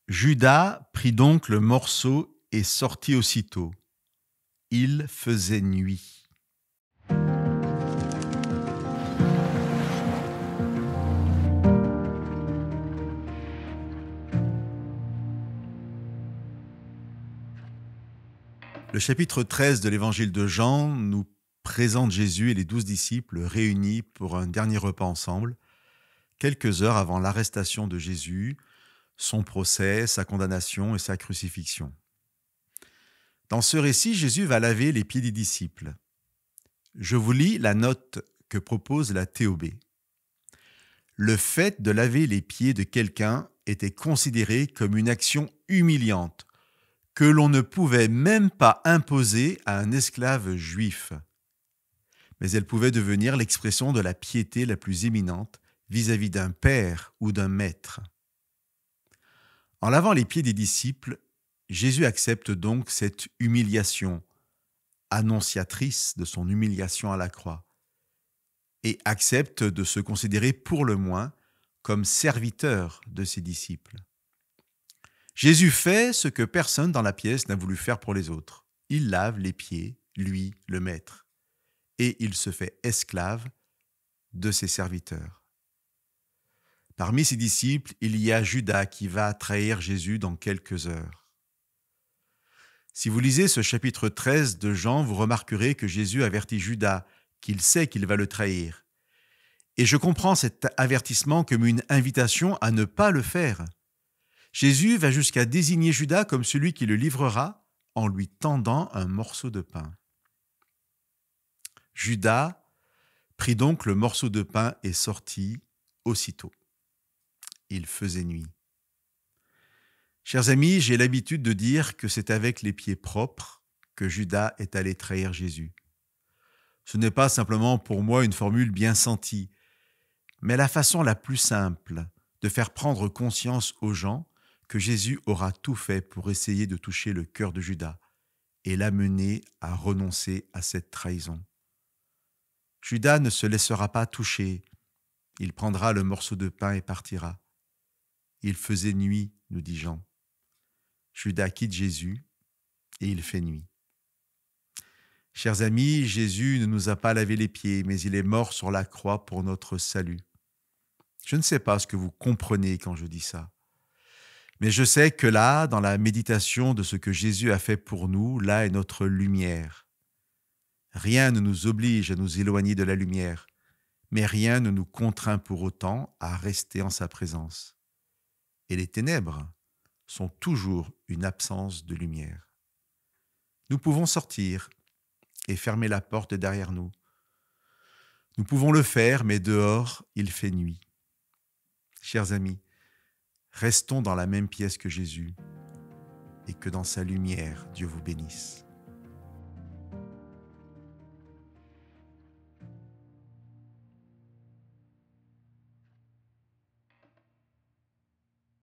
Judas prit donc le morceau et sortit aussitôt. Il faisait nuit. Le chapitre 13 de l'évangile de Jean nous présente Jésus et les 12 disciples réunis pour un dernier repas ensemble, quelques heures avant l'arrestation de Jésus, son procès, sa condamnation et sa crucifixion. Dans ce récit, Jésus va laver les pieds des disciples. Je vous lis la note que propose la TOB. Le fait de laver les pieds de quelqu'un était considéré comme une action humiliante, que l'on ne pouvait même pas imposer à un esclave juif. Mais elle pouvait devenir l'expression de la piété la plus éminente vis-à-vis d'un père ou d'un maître. En lavant les pieds des disciples, Jésus accepte donc cette humiliation, annonciatrice de son humiliation à la croix, et accepte de se considérer pour le moins comme serviteur de ses disciples. Jésus fait ce que personne dans la pièce n'a voulu faire pour les autres. Il lave les pieds, lui, le maître, et il se fait esclave de ses serviteurs. Parmi ses disciples, il y a Judas qui va trahir Jésus dans quelques heures. Si vous lisez ce chapitre 13 de Jean, vous remarquerez que Jésus avertit Judas qu'il sait qu'il va le trahir. Et je comprends cet avertissement comme une invitation à ne pas le faire. Jésus va jusqu'à désigner Judas comme celui qui le livrera en lui tendant un morceau de pain. Judas prit donc le morceau de pain et sortit aussitôt. Il faisait nuit. Chers amis, j'ai l'habitude de dire que c'est avec les pieds propres que Judas est allé trahir Jésus. Ce n'est pas simplement pour moi une formule bien sentie, mais la façon la plus simple de faire prendre conscience aux gens que Jésus aura tout fait pour essayer de toucher le cœur de Judas et l'amener à renoncer à cette trahison. Judas ne se laissera pas toucher. Il prendra le morceau de pain et partira. Il faisait nuit, nous dit Jean. Judas quitte Jésus et il fait nuit. Chers amis, Jésus ne nous a pas lavé les pieds, mais il est mort sur la croix pour notre salut. Je ne sais pas ce que vous comprenez quand je dis ça. Mais je sais que là, dans la méditation de ce que Jésus a fait pour nous, là est notre lumière. Rien ne nous oblige à nous éloigner de la lumière, mais rien ne nous contraint pour autant à rester en sa présence. Et les ténèbres sont toujours une absence de lumière. Nous pouvons sortir et fermer la porte derrière nous. Nous pouvons le faire, mais dehors, il fait nuit. Chers amis, restons dans la même pièce que Jésus et que dans sa lumière, Dieu vous bénisse.